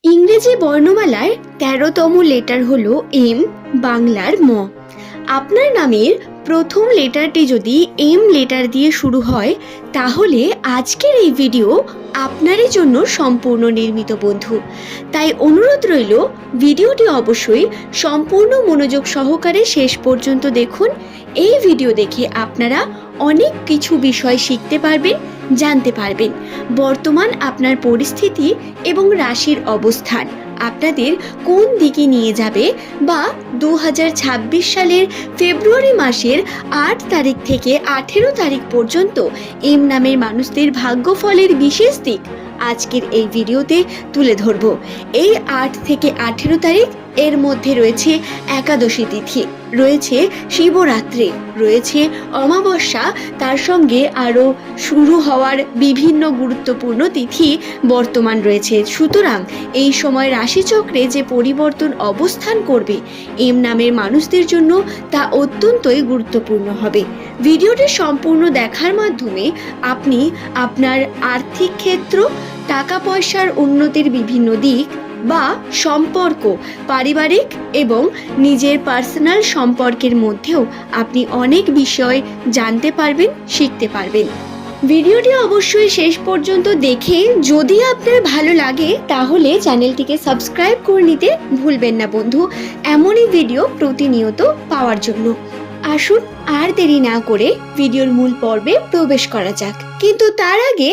ইংরেজি বর্ণমালার ১৩তম লেটার হলো এম, বাংলার ম। আপনার নামের প্রথম লেটারটি যদি এম লেটার দিয়ে শুরু হয়, তাহলে আজকের এই ভিডিও আপনারই জন্য সম্পূর্ণ নির্মিত বন্ধু। তাই অনুরোধ রইল, ভিডিওটি অবশ্যই সম্পূর্ণ মনোযোগ সহকারে শেষ পর্যন্ত দেখুন। এই ভিডিও দেখে আপনারা অনেক কিছু বিষয় শিখতে পারবেন, জানতে পারবেন। বর্তমান আপনার পরিস্থিতি এবং রাশির অবস্থান আপনাদের কোন দিকে নিয়ে যাবে, বা 2026 সালের ফেব্রুয়ারি মাসের 8 তারিখ থেকে 18 তারিখ পর্যন্ত এম নামের মানুষদের ভাগ্যফলের বিশেষ দিক আজকের এই ভিডিওতে তুলে ধরব। এই 8 থেকে 18 তারিখ এর মধ্যে রয়েছে একাদশী তিথি, রয়েছে শিবরাত্রি, রয়েছে অমাবস্যা, তার সঙ্গে আরও শুরু হওয়ার বিভিন্ন গুরুত্বপূর্ণ তিথি বর্তমান রয়েছে। সুতরাং এই সময় রাশিচক্রে যে পরিবর্তন অবস্থান করবে এম নামের মানুষদের জন্য, তা অত্যন্তই গুরুত্বপূর্ণ হবে। ভিডিওটি সম্পূর্ণ দেখার মাধ্যমে আপনি আপনার আর্থিক ক্ষেত্র, টাকা পয়সার উন্নতির বিভিন্ন দিক বা সম্পর্ক, পারিবারিক এবং নিজের পার্সোনাল সম্পর্কের মধ্যেও আপনি অনেক বিষয় জানতে পারবেন, শিখতে পারবেন। ভিডিওটি অবশ্যই শেষ পর্যন্ত দেখে যদি আপনার ভালো লাগে তাহলে চ্যানেলটিকে সাবস্ক্রাইব করে নিতে ভুলবেন না বন্ধু, এমনই ভিডিও প্রতিনিয়ত পাওয়ার জন্য। আসুন আর দেরি না করে ভিডিওর মূল পর্বে প্রবেশ করা যাক। কিন্তু তার আগে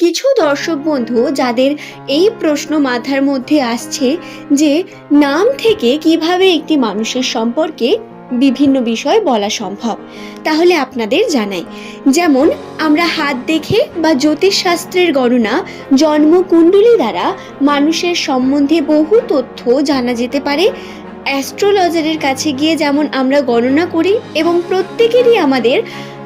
কিছু দর্শক বন্ধু যাদের এই প্রশ্ন মাথার মধ্যে আসছে যে নাম থেকে কিভাবে একটি মানুষের সম্পর্কে বিভিন্ন বিষয় বলা সম্ভব, তাহলে আপনাদের জানাই। যেমন আমরা হাত দেখে বা জ্যোতিষশাস্ত্রের গণনা, জন্মকুণ্ডলী দ্বারা মানুষের সম্বন্ধে বহু তথ্য জানা যেতে পারে। অ্যাস্ট্রোলজারের কাছে গিয়ে যেমন আমরা গণনা করি, এবং প্রত্যেকেরই আমাদের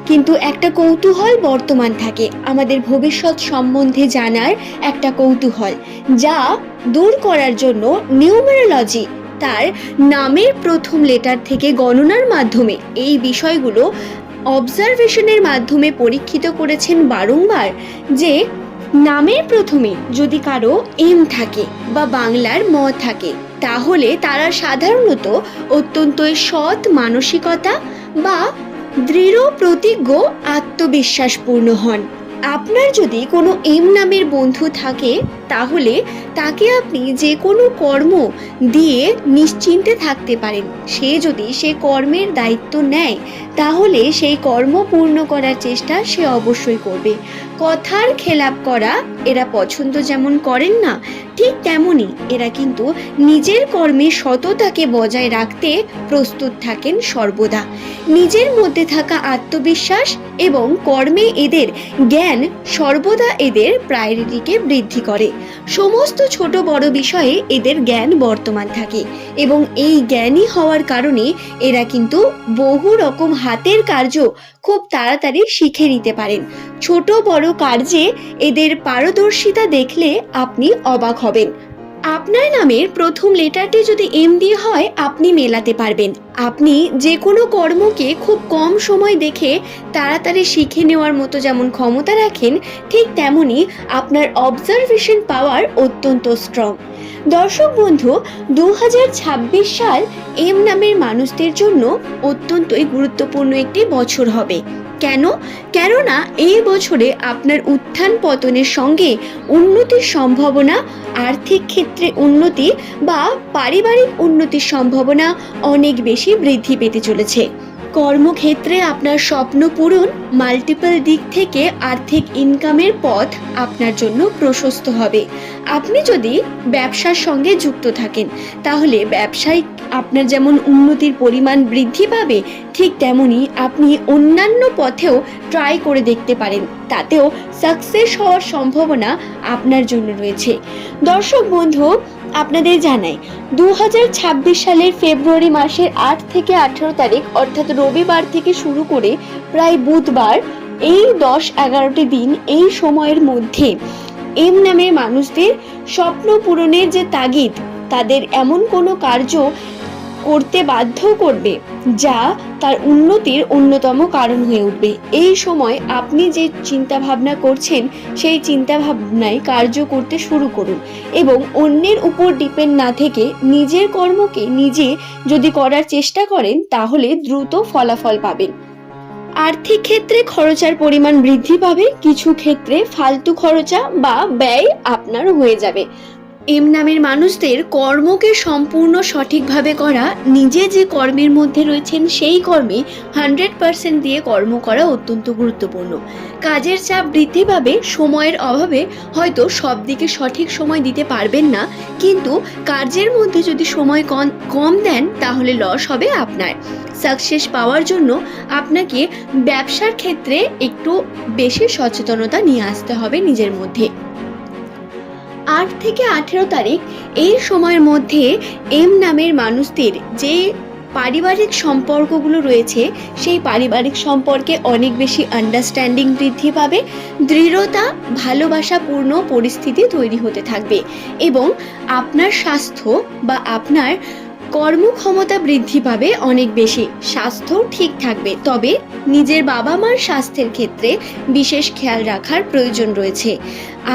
কিন্তু একটা কৌতূহল বর্তমান থাকে, আমাদের ভবিষ্যৎ সম্বন্ধে জানার একটা কৌতূহল, যা দূর করার জন্য নিউমেরোলজি তার নামের প্রথম লেটার থেকে গণনার মাধ্যমে এই বিষয়গুলো অবজারভেশনের মাধ্যমে পরীক্ষিত করেছেন বারংবার, যে নামের প্রথমে যদি কারো এম থাকে বা বাংলার ম থাকে, তাহলে তারা সাধারণত অত্যন্তই সৎ মানসিকতা বা দৃঢ় প্রতিজ্ঞ, আত্মবিশ্বাসপূর্ণ হন। আপনার যদি কোনো এম নামের বন্ধু থাকে, তাহলে তাকে আপনি যে কোনো কর্ম দিয়ে নিশ্চিন্তে থাকতে পারেন। সে যদি সে কর্মের দায়িত্ব নেয়, তাহলে সেই কর্ম পূর্ণ করার চেষ্টা সে অবশ্যই করবে। কথার খেলাপ করা এরা পছন্দ যেমন করেন না, ঠিক তেমনই এরা কিন্তু নিজের কর্মে সততাকে বজায় রাখতে প্রস্তুত থাকেন সর্বদা। নিজের মধ্যে থাকা আত্মবিশ্বাস এবং কর্মে এদের জ্ঞান সর্বদা এদের প্রায়োরিটিকে বৃদ্ধি করে। সমস্ত ছোট বড় বিষয়ে এদের জ্ঞান বর্তমান থাকে, এবং এই জ্ঞানী হওয়ার কারণে এরা কিন্তু বহু রকম হাতের কার্য খুব তাড়াতাড়ি শিখে নিতে পারেন। ছোট বড় কার্যে এদের পারদর্শিতা দেখলে আপনি অবাক হবেন। আপনার নামের প্রথম লেটারটি যদি এম দিয়ে হয়, আপনি মেলাতে পারবেন। আপনি যে কোনো কর্মকে খুব কম সময় দেখে তাড়াতাড়ি শিখে নেওয়ার মতো যেমন ক্ষমতা রাখেন, ঠিক তেমনি আপনার অবজারভেশন পাওয়ার অত্যন্ত স্ট্রং। দর্শক বন্ধু, 2026 সাল এম নামের মানুষদের জন্য অত্যন্তই গুরুত্বপূর্ণ একটি বছর হবে। কেন? কেননা এই বছরে আপনার উত্থান পতনের সঙ্গে উন্নতির সম্ভাবনা, আর্থিক ক্ষেত্রে উন্নতি বা পারিবারিক উন্নতির সম্ভাবনা অনেক বেশি বৃদ্ধি পেতে চলেছে। কর্মক্ষেত্রে আপনার স্বপ্ন পূরণ, মাল্টিপল দিক থেকে আর্থিক ইনকামের পথ আপনার জন্য প্রশস্ত হবে। আপনি যদি ব্যবসার সঙ্গে যুক্ত থাকেন, তাহলে ব্যবসায় আপনার যেমন উন্নতির পরিমাণ বৃদ্ধি পাবে, ঠিক তেমনি আপনি অন্যান্য পথেও ট্রাই করে দেখতে পারেন, তাতেও সাকসেস হওয়ার সম্ভাবনা আপনার জন্য রয়েছে। দর্শক বন্ধু, আপনাদের জানাই, 2026 সালের ফেব্রুয়ারি মাসের 8 থেকে 18 তারিখ অর্থাৎ রবিবার থেকে শুরু করে প্রায় বুধবার, এই 10-11টি দিন, এই সময়ের মধ্যে এম নামের মানুষদের স্বপ্ন পূরণের যে তাগিদ, তাদের এমন কোনো কার্য করতে বাধ্য করবে যা তার উন্নতির অন্যতম কারণ হয়ে উঠবে। এই সময় আপনি যে চিন্তা ভাবনা করছেন সেই চিন্তা ভাবনায় কার্য করতে শুরু করুন এবং অন্যের উপর ডিপেন্ড না থেকে নিজের কর্মকে নিজে যদি করার চেষ্টা করেন তাহলে দ্রুত ফলাফল পাবেন। আর্থিক ক্ষেত্রে খরচার পরিমাণ বৃদ্ধি পাবে, কিছু ক্ষেত্রে ফালতু খরচা বা ব্যয় আপনার হয়ে যাবে। এম নামের মানুষদের কর্মকে সম্পূর্ণ সঠিকভাবে করা, নিজে যে কর্মের মধ্যে রয়েছেন সেই কর্মে 100% দিয়ে কর্ম করা অত্যন্ত গুরুত্বপূর্ণ। কাজের চাপ বৃদ্ধি পাবে, সময়ের অভাবে হয়তো সব দিকে সঠিক সময় দিতে পারবেন না, কিন্তু কাজের মধ্যে যদি সময় কম দেন তাহলে লস হবে আপনার। সাকসেস পাওয়ার জন্য আপনাকে ব্যবসার ক্ষেত্রে একটু বেশি সচেতনতা নিয়ে আসতে হবে নিজের মধ্যে। 8 থেকে 18 তারিখ এই সময়ের মধ্যে এম নামের মানুষদের যে পারিবারিক সম্পর্কগুলো রয়েছে সেই পারিবারিক সম্পর্কে অনেক বেশি আন্ডারস্ট্যান্ডিং বৃদ্ধি পাবে, দৃঢ়তা, ভালোবাসাপূর্ণ পরিস্থিতি তৈরি হতে থাকবে এবং আপনার স্বাস্থ্য বা আপনার কর্মক্ষমতা বৃদ্ধি পাবে অনেক বেশি। স্বাস্থ্য ঠিক থাকবে, তবে নিজের বাবা মার স্বাস্থ্যের ক্ষেত্রে বিশেষ খেয়াল রাখার প্রয়োজন রয়েছে।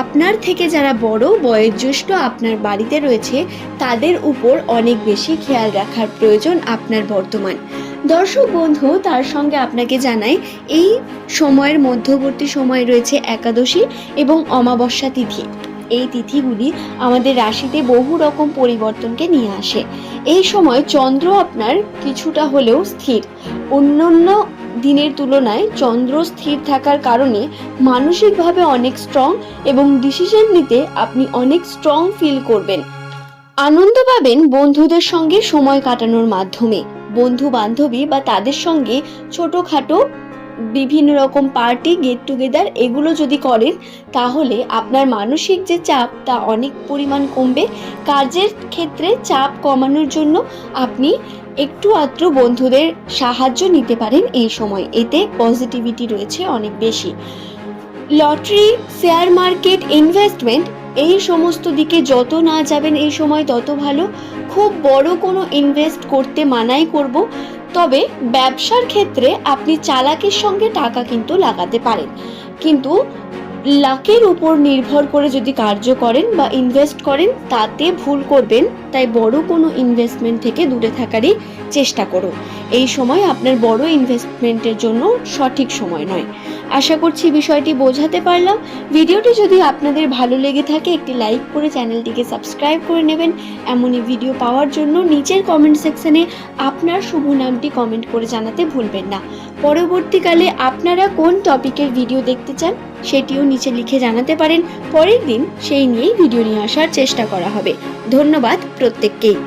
আপনার থেকে যারা বড় বয়োজ্যেষ্ঠ আপনার বাড়িতে রয়েছে তাদের উপর অনেক বেশি খেয়াল রাখার প্রয়োজন আপনার বর্তমান। দর্শক বন্ধু, তার সঙ্গে আপনাকে জানাই এই সময়ের মধ্যবর্তী সময় রয়েছে একাদশী এবং অমাবস্যা তিথি। এই তিথিগুলি আমাদের রাশিতে বহু রকম পরিবর্তনকে নিয়ে আসে। এই সময় চন্দ্র আপনার কিছুটা হলেও স্থির, অন্যান্য দিনের তুলনায় চন্দ্র স্থির থাকার কারণে মানসিকভাবে অনেক স্ট্রং এবং ডিসিশন নিতে আপনি অনেক স্ট্রং ফিল করবেন। আনন্দ পাবেন বন্ধুদের সঙ্গে সময় কাটানোর মাধ্যমে। বন্ধু বান্ধবী বা তাদের সঙ্গে ছোটখাটো বিভিন্ন রকম পার্টি, গেট টুগেদার এগুলো যদি করেন তাহলে আপনার মানসিক যে চাপ তা অনেক পরিমাণ কমবে। কাজের ক্ষেত্রে চাপ কমানোর জন্য আপনি একটু আধটু বন্ধুদের সাহায্য নিতে পারেন এই সময়, এতে পজিটিভিটি রয়েছে অনেক বেশি। লটারি, শেয়ার মার্কেট, ইনভেস্টমেন্ট এই সমস্ত দিকে যত না যাবেন এই সময় তত ভালো। খুব বড় কোনো ইনভেস্ট করতে মানাই করব, তবে ব্যবসার ক্ষেত্রে আপনি চালাকির সঙ্গে টাকা কিন্তু লাগাতে পারেন, কিন্তু লাকের উপর নির্ভর করে যদি কার্য করেন বা ইনভেস্ট করেন তাতে ভুল করবেন। তাই বড় কোনো ইনভেস্টমেন্ট থেকে দূরে থাকারই চেষ্টা করুন। এই সময় আপনার বড় ইনভেস্টমেন্টের জন্য সঠিক সময় নয়। আশা করছি বিষয়টি বোঝাতে পারলাম। ভিডিওটি যদি আপনাদের ভালো লেগে থাকে একটি লাইক করে চ্যানেলটিকে সাবস্ক্রাইব করে নেবেন। এমনই ভিডিও পাওয়ার জন্য নিচের কমেন্ট সেকশনে আপনার শুভ নামটি কমেন্ট করে জানাতে ভুলবেন না। পরবর্তীকালে আপনারা কোন টপিকের ভিডিও দেখতে চান সেটিও নিচে লিখে জানাতে পারেন। পরের দিন সেই নিয়েই ভিডিও নিয়ে আসার চেষ্টা করা হবে। ধন্যবাদ প্রত্যেককেই।